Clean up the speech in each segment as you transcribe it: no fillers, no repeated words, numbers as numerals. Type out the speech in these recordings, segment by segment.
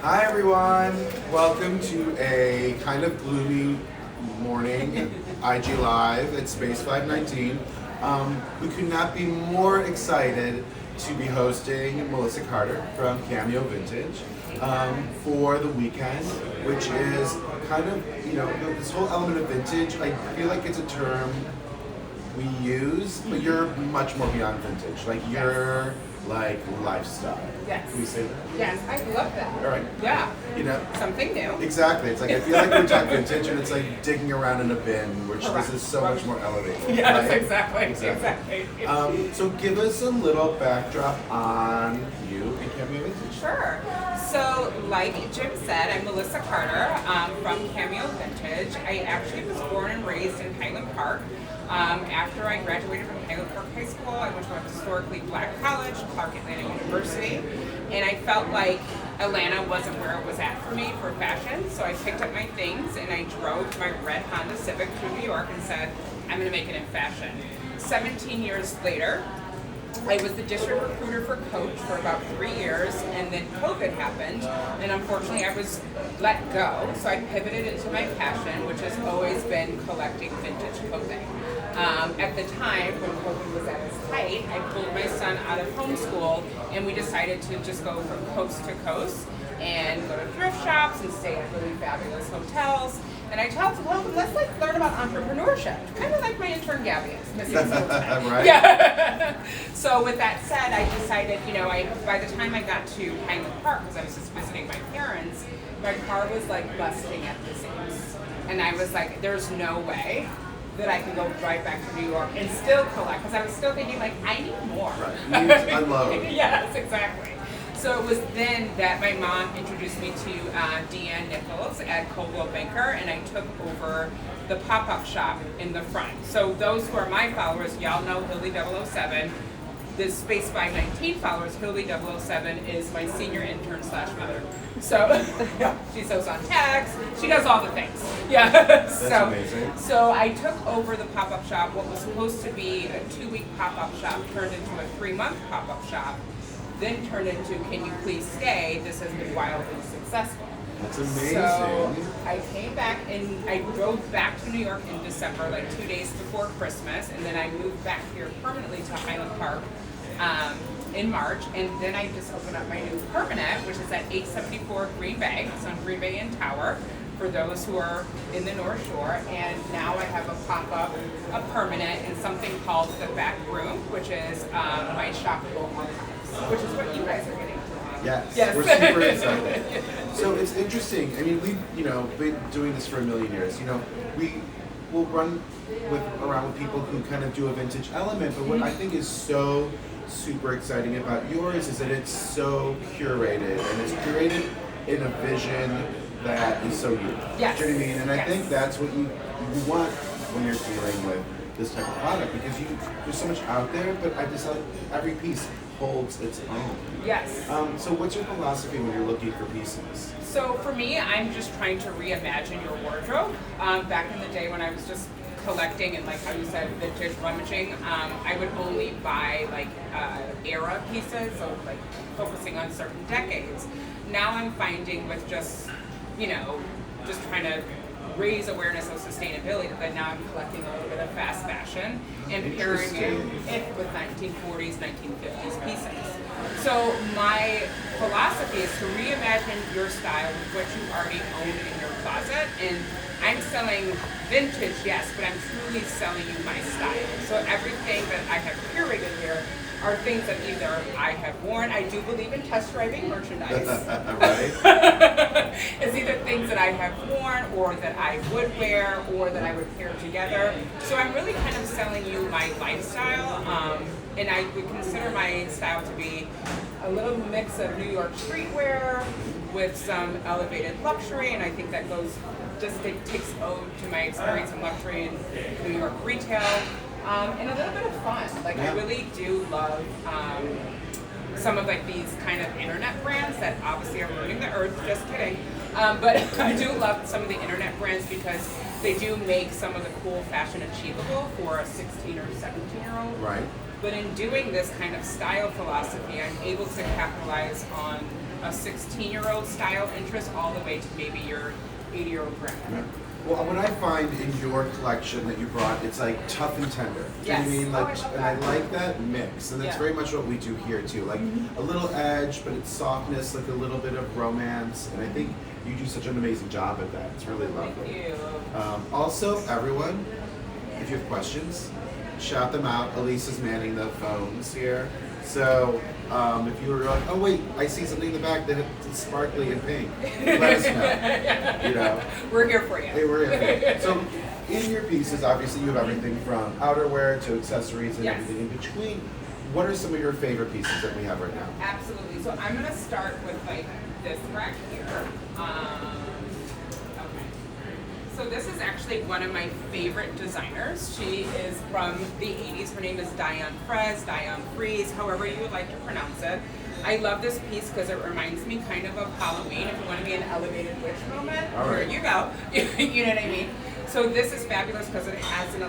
Hi everyone, welcome to a kind of gloomy morning IG Live at Space 519. We could not be more excited to be hosting Melissa Carter from Kameo Vintage for the weekend, which is kind of, this whole element of vintage, I feel like it's a term we use, but you're much more beyond vintage. Like you're like lifestyle. Yes. Can we say that? Yes, I love that. All right. Yeah. Something new. Exactly. It's like I feel like we're talking vintage, and it's like digging around in a bin, which Correct. This is so much more elevated. Yes, right? exactly. So give us a little backdrop on you and Kameo Vintage. Sure. So, like Jim said, I'm Melissa Carter from Kameo Vintage. I actually was born and raised in Highland Park. After I graduated from Highland Park High School, I went to a historically black college, Clark Atlanta University, and I felt like Atlanta wasn't where it was at for me for fashion, so I picked up my things and I drove my red Honda Civic through New York and said, I'm going to make it in fashion. 17 years later, I was the district recruiter for Coach for about 3 years, and then COVID happened, and unfortunately I was let go, so I pivoted into my passion, which has always been collecting vintage clothing. At the time, when COVID was at its height, I pulled my son out of homeschool, and we decided to just go from coast to coast and go to thrift shops and stay at really fabulous hotels. And I told them, well, let's learn about entrepreneurship. Kind of like my intern Gabby is missing some time. Right. Yeah. So with that said, I decided, by the time I got to Highland Park, because I was just visiting my parents, my car was like busting at the seams. And I was like, there's no way that I can go drive back to New York and still collect, because I was still thinking like, I need more. Right. You need to unload. Yes, exactly. So it was then that my mom introduced me to Deanne Nichols at Coldwell Banker, and I took over the pop-up shop in the front. So those who are my followers, y'all know Hildy 007. The Space 519 followers, Hildy 007 is my senior intern / mother. So she sews on tags, she does all the things. Yeah. That's amazing. So I took over the pop-up shop. What was supposed to be a 2-week pop-up shop turned into a 3-month pop-up shop, then turned into Can You Please Stay? This has been wildly successful. That's amazing. So I came back and I drove back to New York in December, like 2 days before Christmas, and then I moved back here permanently to Highland Park in March, and then I just opened up my new permanent, which is at 874 Green Bay. It's on Green Bay and Tower for those who are in the North Shore, and now I have a pop-up, a permanent, and something called the Back Room, which is my shoppable archives, which is what you guys are getting. Yes. We're super excited. So it's interesting. I mean, we've been doing this for a million years. We will run around with people who kind of do a vintage element, but what I think is so super exciting about yours is that it's so curated, and it's curated in a vision that is so you. Yes. Do you know what I mean? And I Yes. think that's what you want when you're dealing with this type of product, because there's so much out there, but I just like every piece holds its own. Yes. So what's your philosophy when you're looking for pieces? So for me, I'm just trying to reimagine your wardrobe. Back in the day when I was just collecting and, like how you said, vintage rummaging, I would only buy like era pieces, so like focusing on certain decades. Now I'm finding with just trying to raise awareness of sustainability, but now I'm collecting a little bit of fast fashion and pairing it with 1940s, 1950s pieces. So my philosophy is to reimagine your style with what you already own in your closet, and I'm selling vintage, yes, but I'm truly selling you my style. So everything that I have curated here are things that either I have worn. I do believe in test driving merchandise. Right. It's either things that I have worn or that I would wear or that I would pair together. So I'm really kind of selling you my lifestyle, and I would consider my style to be a little mix of New York streetwear with some elevated luxury, and I think that takes ode to my experience in luxury in New York retail. And a little bit of fun. Like I really do love some of like these kind of internet brands that obviously are ruining the earth. Just kidding. But I do love some of the internet brands because they do make some of the cool fashion achievable for a 16 or 17-year-old. Right. But in doing this kind of style philosophy, I'm able to capitalize on a 16-year-old style interest all the way to maybe your 80-year-old grandmother. Well, what I find in your collection that you brought, it's like tough and tender. Do you know what I mean? Like, I love and that. I like that mix, and that's very much what we do here too. Like a little edge, but it's softness, like a little bit of romance, and I think you do such an amazing job at that. It's really lovely. Thank you. Also, everyone, if you have questions, shout them out. Elise is manning the phones here. So if you were like, oh wait, I see something in the back that it's sparkly and pink, let us know. You know, We're here for you. they were here. So in your pieces, obviously you have everything from outerwear to accessories and Yes. everything in between. What are some of your favorite pieces that we have right now? Absolutely. So I'm gonna start with like this rack here. Okay. So this is actually one of my favorite designers. She is from the 80s. Her name is Diane Freeze, however you would like to pronounce it. I love this piece because it reminds me kind of Halloween. If you want to be an elevated witch moment, All right. here you go. You know what I mean? So this is fabulous because it has an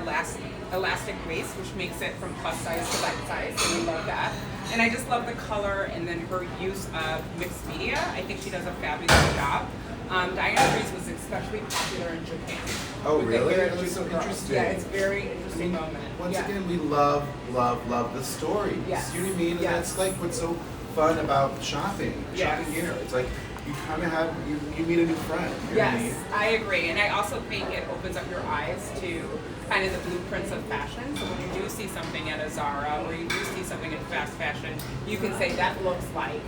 elastic waist, which makes it from plus size to light size, and we love that. And I just love the color and then her use of mixed media. I think she does a fabulous job. Diana Freeze was especially popular in Japan. Oh, with the really? hair That's so girls. interesting. Yeah, it's a very interesting moment. Once Yeah. again, we love the stories. Yes. You know what I mean? And Yes. that's like what's so fun about shopping Yes. here. It's like you kind of have, you meet a new friend. You know what I mean? Yes, I agree. And I also think it opens up your eyes to kind of the blueprints of fashion. So when you do see something at a Zara or you do see something in fast fashion, you can say that looks like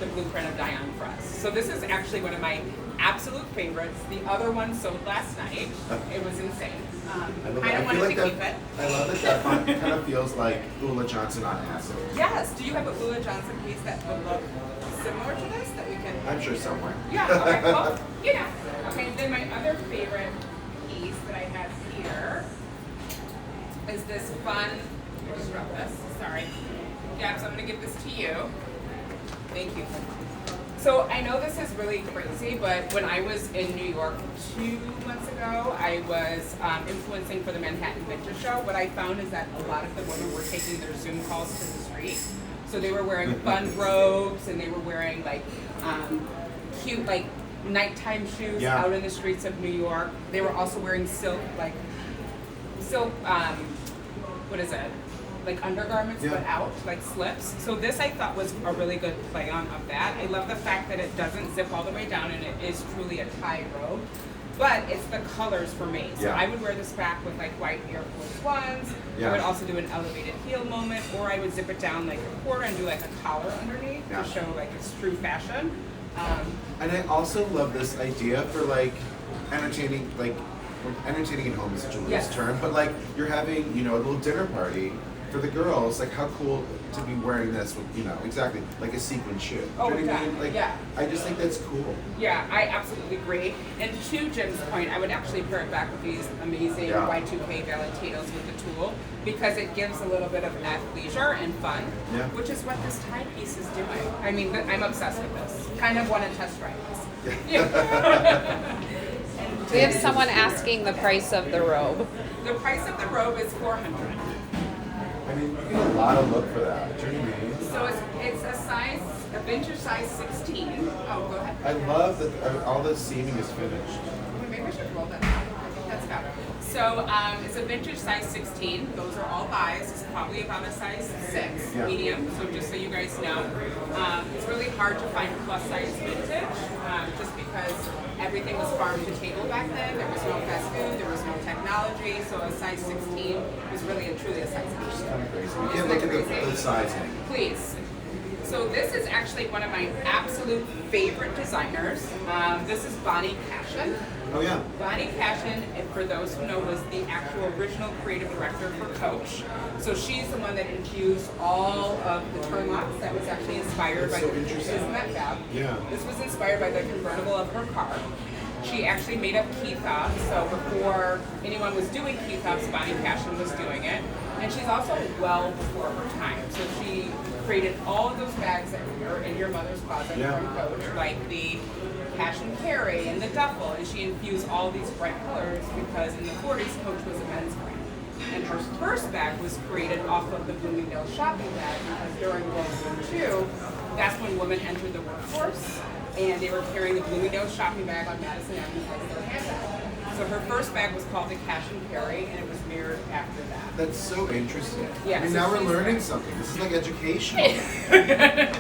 the blueprint of Diane Freeze. So this is actually one of my absolute favorites. The other one sold last night. It was insane. I love Kind that. of wanted like to keep it. I love that that font kind of feels like Ula Johnson on acid. Yes. Do you have a Ula Johnson piece that would look similar to this that we can? I'm sure somewhere. Yeah. Okay. Well, you know. Okay. Then my other favorite piece that I have here is this fun. I'll just rub this. Sorry. Gabs, I'm gonna give this to you. Thank you. So I know this is really crazy, but when I was in New York 2 months ago, I was influencing for the Manhattan Vintage Show. What I found is that a lot of the women were taking their Zoom calls to the street. So they were wearing fun robes and they were wearing like cute like nighttime shoes Yeah. out in the streets of New York. They were also wearing silk, what is it? Like undergarments, but out, like slips. So this I thought was a really good play on of that. I love the fact that it doesn't zip all the way down and it is truly a tie robe. But it's the colors for me. So Yeah. I would wear this back with like white Air Force Ones. I would also do an elevated heel moment, or I would zip it down like a quarter and do like a collar underneath to show like it's true fashion. And I also love this idea for like entertaining, like entertaining at home is such a loose term, but like you're having, you know, a little dinner party for the girls. Like how cool to be wearing this with, you know, exactly like a sequin shoe. Oh, Do you know what I mean? exactly. Like, Yeah. I just think that's cool. Yeah, I absolutely agree. And to Jim's point, I would actually pair it back with these amazing Y2K Valentinos with the tulle because it gives a little bit of athleisure and fun, which is what this tie piece is doing. I mean, I'm obsessed with this. Kind of want to test drive this. We have someone asking the price of the robe. The price of the robe is $400. I mean, you get a lot of look for that. Do you know what I mean? So it's a vintage size 16. Oh, go ahead. I love that all the seaming is finished. Maybe I should roll that out. I think that's better. So it's a vintage size 16. Those are all buys. It's probably about a size 6, medium. So just so you guys know, it's really hard to find plus size vintage, just because everything was farm to table back then. There was no fast food. There was no technology. So a size 16 was really and truly a size 8. Kind of crazy. You can't look at the sizing. Please. So this is actually one of my absolute favorite designers. This is Bonnie Cashin. Oh yeah. Bonnie Cashin, and for those who know, was the actual original creative director for Coach. So she's the one that infused all of the turnlocks. That was actually inspired by isn't that fab? Yeah. This was inspired by the convertible of her car. She actually made up key fobs. So before anyone was doing key fobs, Bonnie Cashin was doing it. And she's also well before her time. So she created all of those bags that are in your mother's closet from Coach, like the Passion Carry and the duffel, and she infused all these bright colors because in the 40s Coach was a men's brand. And her first bag was created off of the Bloomingdale shopping bag because during World War II, that's when women entered the workforce, and they were carrying the Bloomingdale's shopping bag on Madison Avenue as their handbag. So her first bag was called the Cash and Carry, and it was mirrored after that. That's so interesting. Yeah, I mean, so now we're she's learning right. something. This is like educational.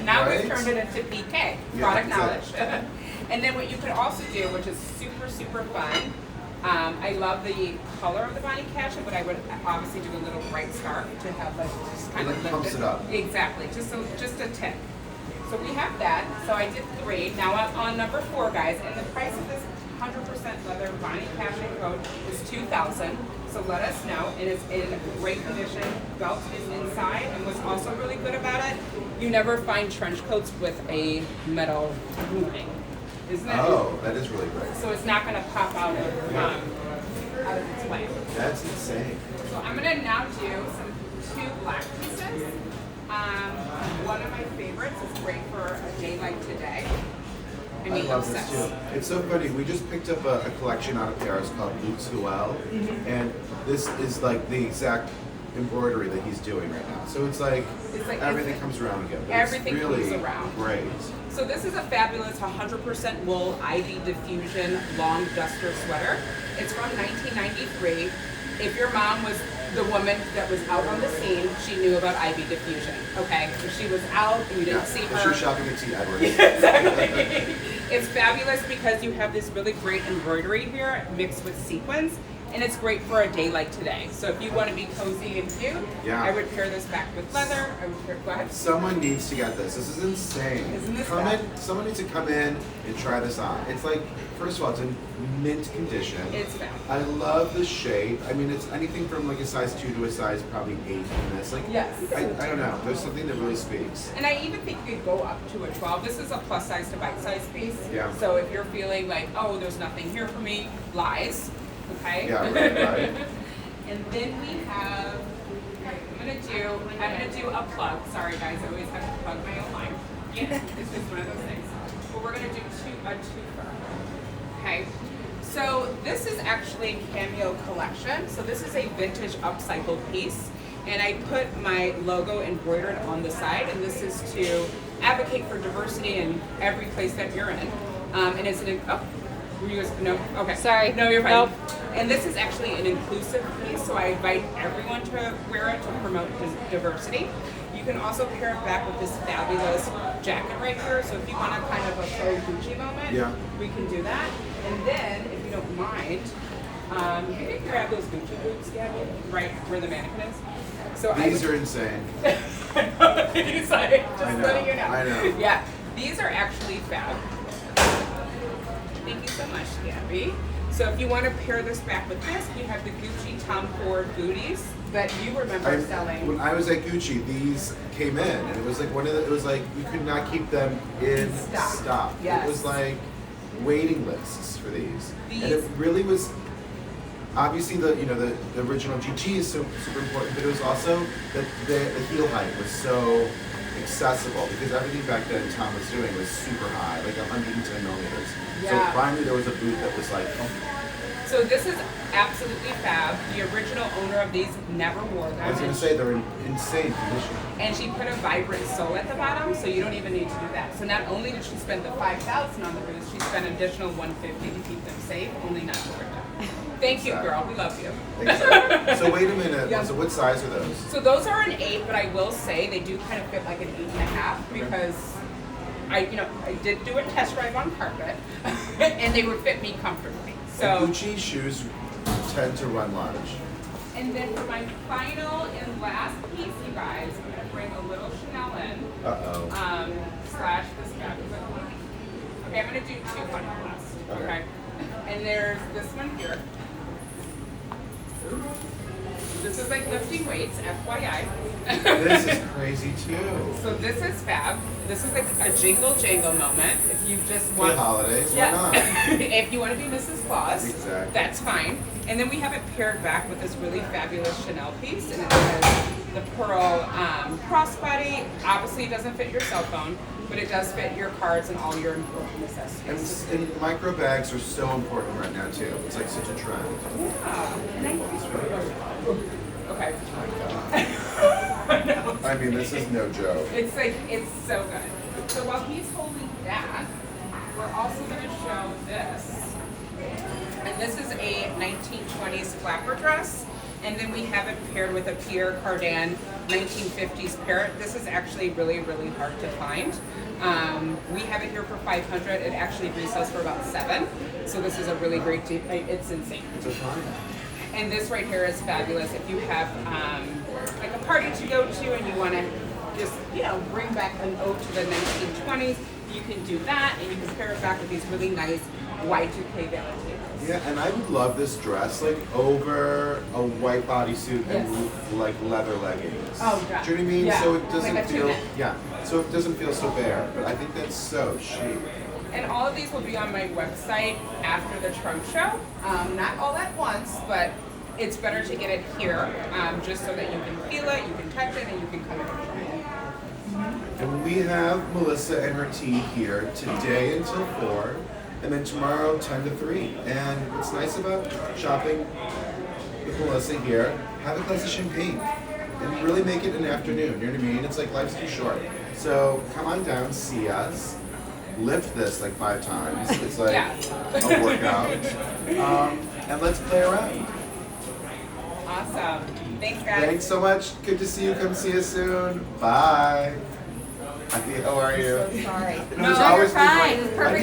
Now Right? we've turned it into PK, Yeah, product exactly. knowledge. And then what you could also do, which is super, super fun, I love the color of the Bonnie Cashin, but I would obviously do a little bright scarf to have like just kind It, of like, pumps it up. Exactly, just a tip. So we have that. So I did 3. Now I'm on number 4, guys, and the price of this 100% leather Bonnie Cashin coat is $2,000. So let us know. It is in great condition. Belt is inside, and what's also really good about it, you never find trench coats with a metal tubing. Isn't it? Oh, that is really great. So it's not going to pop out of its way. That's insane. So I'm going to now do 2 black pieces. One of my favorites is great for a day like today. I mean, love this obsessed. too. It's so funny. We just picked up a collection out of Paris called Luke's Huel, and this is like the exact embroidery that he's doing right now. So it's like everything comes around again. But Everything it's really comes around. Great. So this is a fabulous 100% wool Ivy Diffusion long duster sweater. It's from 1993. If your mom was the woman that was out on the scene, she knew about Ivy Diffusion. Okay, if she was out and you didn't see If her, you're shopping at T. Edwards. exactly. It's fabulous because you have this really great embroidery here mixed with sequins, and it's great for a day like today. So if you want to be cozy and cute, Yeah. I would pair this back with leather. I would pair, go ahead. Someone needs to get this. This is insane. Isn't this bad? Someone needs to come in and try this on. It's like, first of all, it's in mint condition. It's fab. I love the shape. I mean, it's anything from like a size 2 to a size probably 8 in this. Like, Yes. I don't know. There's something that really speaks. And I even think you could go up to a 12. This is a plus size to bite size piece. Yeah. So if you're feeling like, oh, there's nothing here for me, lies. Okay. Yeah, right. And then we have. I'm gonna do a plug. Sorry guys, I always have to plug my own line. Yeah, it's just one of those things. But we're gonna do a twofer. Okay. So this is actually Kameo collection. So this is a vintage upcycled piece. And I put my logo embroidered on the side, and this is to advocate for diversity in every place that you're in. And it's were you guys, no? Okay. Sorry. No, you're fine. Nope. And this is actually an inclusive piece, so I invite everyone to wear it to promote diversity. You can also pair it back with this fabulous jacket right here. So if you want a kind of a faux Gucci moment, Yeah. we can do that. And then, if you don't mind, you can grab those Gucci boots, Gabby, right where the mannequin is. So These are insane. He's like, just I know, letting you know. I know. Yeah, these are actually fab. Thank you so much, Gabby. So if you want to pair this back with this, you have the Gucci Tom Ford booties that you remember selling. When I was at Gucci, these came in, and it was like it was like you could not keep them in stock. Yes. It was like waiting lists for these. And These- it really was. Obviously, the original GT is so super important, but it was also the heel height was so accessible because everything back then Tom was doing was super high, like 110 millimeters. Yeah. So finally, there was a boot that was like. So this is absolutely fab. The original owner of these never wore them. I was going to say they're in insane condition. And she put a vibrant sole at the bottom, so you don't even need to do that. So not only did she spend the $5,000 on the boots, she spent an additional $150 to keep them safe, only not to wear them. Thank you, girl. We love you. Exactly. So wait a minute. Yeah. So what size are those? So those are an 8, but I will say they do kind of fit like an 8.5 because I did do a test drive on carpet, and they would fit me comfortably. So. And Gucci shoes tend to run large. And then for my final and last piece, you guys, I'm gonna bring a little Chanel in. Slash this fabulous one. Okay, I'm gonna do 2 fun last. Okay. And there's this one here. This is like lifting weights, FYI. This is crazy too. So this is fab. This is like a jingle jangle moment. If you just For want the holidays, why yeah. not? If you want to be Mrs. Claus, Exactly. that's fine. And then we have it paired back with this really fabulous Chanel piece, and it has the pearl crossbody. Obviously, it doesn't fit your cell phone, but it does fit your cards and all your important accessories. And micro bags are so important right now too. It's like such a trend. Yeah. And okay. I mean, this is no joke. It's so good. So while he's holding that, we're also going to show this. And this is a 1920s flapper dress. And then we have it paired with a Pierre Cardin 1950s parrot. This is actually really, really hard to find. We have it here for $500. It actually resells for about $7. So this is a really great deal. It's insane. It's a fine. And this right here is fabulous. If you have like a party to go to and you want to just, bring back an ode to the 1920s, you can do that, and you can pair it back with these really nice Y2K valentines. Yeah, and I would love this dress like over a white bodysuit and like leather leggings. Oh, yeah. Do you know what I mean? Yeah. So it doesn't Like a feel tunic. so it doesn't feel so bare. But I think that's so chic. And all of these will be on my website after the trunk show. Not all at once, but it's better to get it here just so that you can feel it, you can touch it, and you can come in and try it. And we have Melissa and her team here today until 4, and then tomorrow 10 to 3. And what's nice about shopping with Melissa here, have a glass of champagne and really make it an afternoon. You know what I mean? It's like life's too short. So come on down, see us. Lift this like 5 times. It's like a workout. And let's play around. Awesome. Thanks, guys. Thanks so much. Good to see you. Come see us soon. Bye. How are you? So sorry. There's No, always you're fine. people- It's perfect.